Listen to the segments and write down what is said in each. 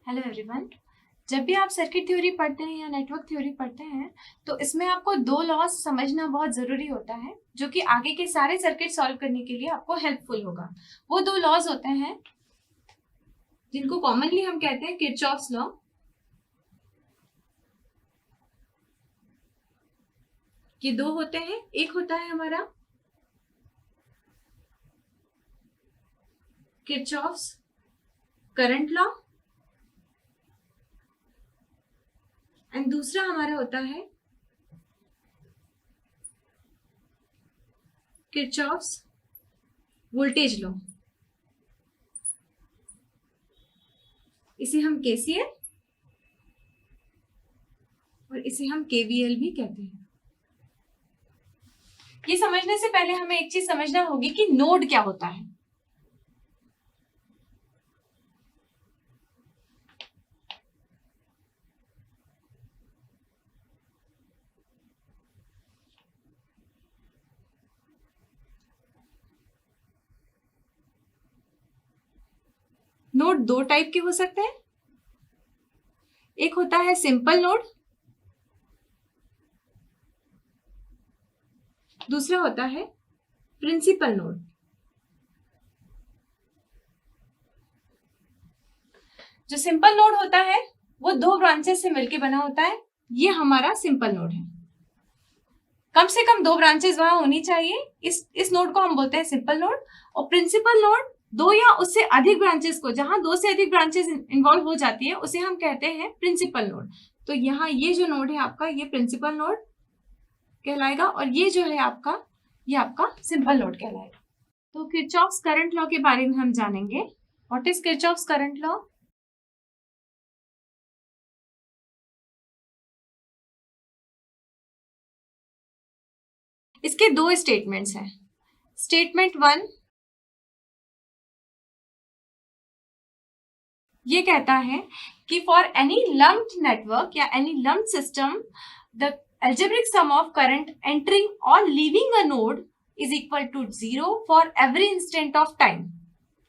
Hello everyone. जब भी आप सर्किट थ्योरी पढ़ते हैं या नेटवर्क थ्योरी पढ़ते हैं तो इसमें आपको दो लॉज समझना बहुत ज़रूरी होता है जो कि आगे के सारे सर्किट सॉल्व करने के लिए आपको हेल्पफुल होगा। वो दो लॉज होते हैं जिनको कॉमनली हम कहते हैं किरचॉफ्स लॉ। ये दो होते हैं, एक होता है हमारा किरचॉफ्स करंट लॉ एंड दूसरा हमारा होता है किरचॉफ्स वोल्टेज लॉ। इसे हम केसीएल और इसे हम केवीएल भी कहते हैं। ये समझने से पहले हमें एक चीज समझना होगी कि नोड क्या होता है। नोड दो टाइप के हो सकते हैं। एक होता है सिंपल नोड, दूसरा होता है प्रिंसिपल नोड। जो सिंपल नोड होता है वो दो ब्रांचेस से मिलकर बना होता है। ये हमारा सिंपल नोड है। कम से कम दो ब्रांचेस वहां होनी चाहिए। इस नोड को हम बोलते हैं सिंपल नोड। और प्रिंसिपल नोड दो या उससे अधिक ब्रांचेस को, जहां दो से अधिक ब्रांचेस इन्वॉल्व हो जाती है, उसे हम कहते हैं प्रिंसिपल नोड। तो यहाँ ये जो नोड है आपका, ये प्रिंसिपल नोड कहलाएगा और ये जो है आपका, ये आपका सिंपल नोड कहलाएगा। तो किरचॉफ्स करंट लॉ के बारे में हम जानेंगे। What is Kirchhoff's current law? इसके दो स्टेटमेंट्स हैं। स्टेटमेंट 1 ये कहता है कि फॉर एनी लम्प्ड नेटवर्क या any lumped system the algebraic sum of current entering or leaving a node is equal to 0 for every instant of time।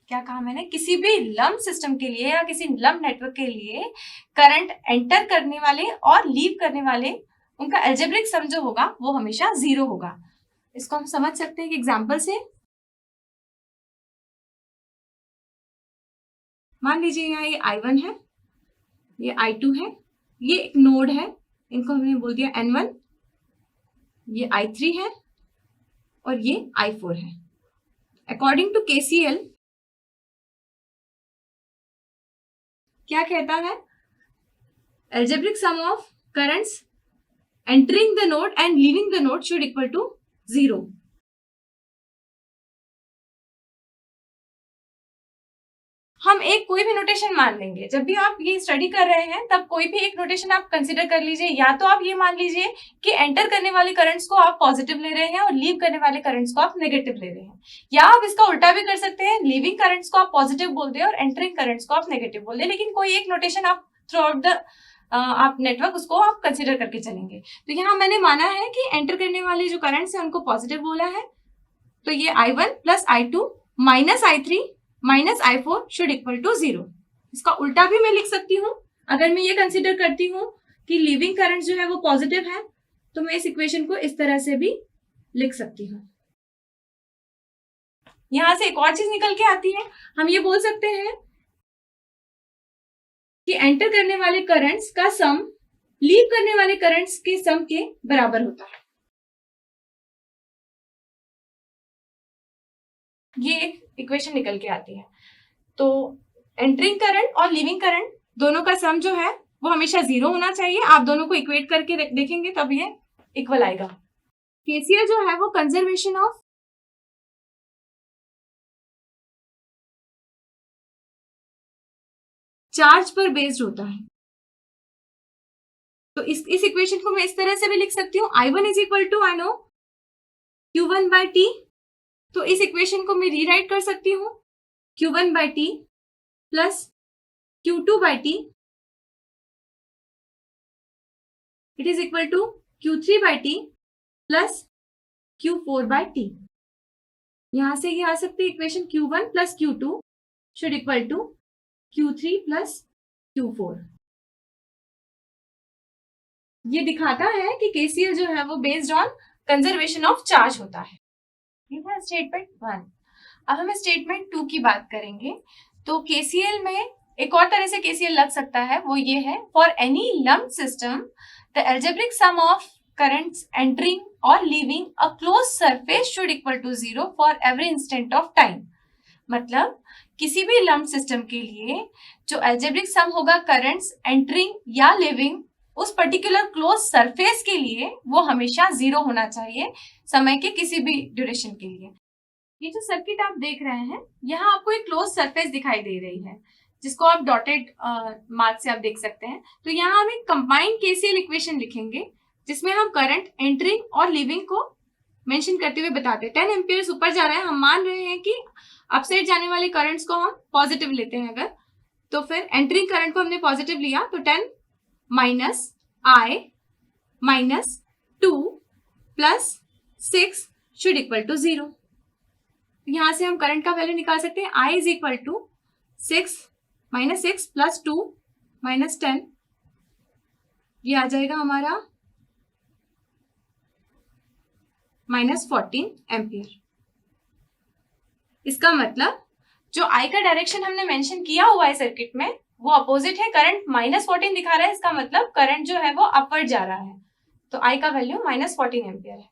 क्या कहा मैंने? किसी भी लम्प सिस्टम के लिए या किसी लम्प नेटवर्क के लिए करंट एंटर करने वाले और लीव करने वाले, उनका एल्जेब्रिक सम जो होगा वो हमेशा 0 होगा। इसको हम समझ सकते हैं कि एग्जाम्पल से। मान लीजिए यहाँ ये I1 है, ये I2 है, ये एक नोड है, इनको हमने बोल दिया N1, ये I3 है और ये I4 है। अकॉर्डिंग टू KCL क्या कहता है? algebraic sum of currents entering the node and leaving the node should equal to 0। हम एक कोई भी नोटेशन मान लेंगे। जब भी आप ये स्टडी कर रहे हैं तब कोई भी एक नोटेशन आप कंसिडर कर लीजिए। या तो आप ये मान लीजिए कि एंटर करने वाले करंट्स को आप पॉजिटिव ले रहे हैं और लीव करने वाले करंट्स को आप नेगेटिव ले रहे हैं, या आप इसका उल्टा भी कर सकते हैं, लीविंग करंट्स को आप पॉजिटिव बोल दें और एंटरिंग करंट्स को आप नेगेटिव बोल दें। लेकिन कोई एक नोटेशन आप थ्रू आउट द आप नेटवर्क उसको आप कंसिडर करके चलेंगे। तो यहाँ मैंने माना है कि एंटर करने वाले जो करंट्स है उनको पॉजिटिव बोला है, तो ये I1 plus I2 minus I3 minus I4 should equal to 0। इसका उल्टा भी मैं लिख सकती हूँ। अगर मैं ये कंसिडर करती हूँ कि लीविंग करंट जो है वो पॉजिटिव है, तो मैं इस इक्वेशन को इस तरह से भी लिख सकती हूँ। यहां से एक और चीज निकल के आती है। हम ये बोल सकते हैं कि एंटर करने वाले करंट्स का सम लीव करने वाले करंट्स के सम के बराबर होता है। ये एक इक्वेशन निकल के आती है। तो एंटरिंग करंट और लीविंग करंट दोनों का सम जो है वो हमेशा 0 होना चाहिए। आप दोनों को इक्वेट करके देखेंगे तब ये इक्वल आएगा। केसीएल जो है वो कंजर्वेशन ऑफ चार्ज पर बेस्ड होता है। तो इस इक्वेशन को मैं इस तरह से भी लिख सकती हूँ। I1 is equal to I know Q1 by t. तो इस इक्वेशन को मैं रीराइट कर सकती हूँ Q1 by t plus Q2 by t, it is equal to Q3 by t plus Q4 by t. यहां से ये आ सकती है equation Q1 plus Q2 should equal to Q3 plus Q4। ये दिखाता है कि KCL जो है वो based on conservation of charge होता है। ये था स्टेटमेंट 1। अब हम स्टेटमेंट 2 की बात करेंगे। तो KCL में एक और तरह से KCL लग सकता है, वो ये है, for any lump system the algebraic sum of currents entering और leaving a closed surface should equal to 0 for every instant of time. मतलब किसी भी लम्प सिस्टम के लिए जो एल्जेब्रिक सम होगा करंट्स एंटरिंग या लिविंग उस पर्टिकुलर क्लोज सरफेस के लिए, वो हमेशा 0 होना चाहिए समय के किसी भी ड्यूरेशन के लिए। ये जो सर्किट आप देख रहे हैं, यहाँ आपको एक क्लोज सरफेस दिखाई दे रही है, जिसको आप डॉटेड मार्क से आप देख सकते हैं। तो यहाँ हम एक कंबाइंड KCL इक्वेशन लिखेंगे, जिसमें हम करंट एंटरिंग और लीविंग को मेंशन करते हुए बताते हैं। 10 एम्पियर्स ऊपर जा रहा है, हम मान रहे हैं कि अपसाइड जाने वाले करंट्स को हम पॉजिटिव लेते हैं अगर, तो फिर एंटरिंग करंट को हमने पॉजिटिव लिया, तो 10 minus I minus 2 plus 6 should equal to 0। यहां से हम करंट का वैल्यू निकाल सकते हैं। I is equal to 6 minus 6 plus 2 minus 10, ये आ जाएगा हमारा माइनस 14 एम्पियर। इसका मतलब जो I का डायरेक्शन हमने मेंशन किया हुआ है सर्किट में, वो अपोजिट है। करंट माइनस 14 दिखा रहा है, इसका मतलब करंट जो है वो अपवर्ड जा रहा है। तो I का वैल्यू माइनस 14 एम्पियर है।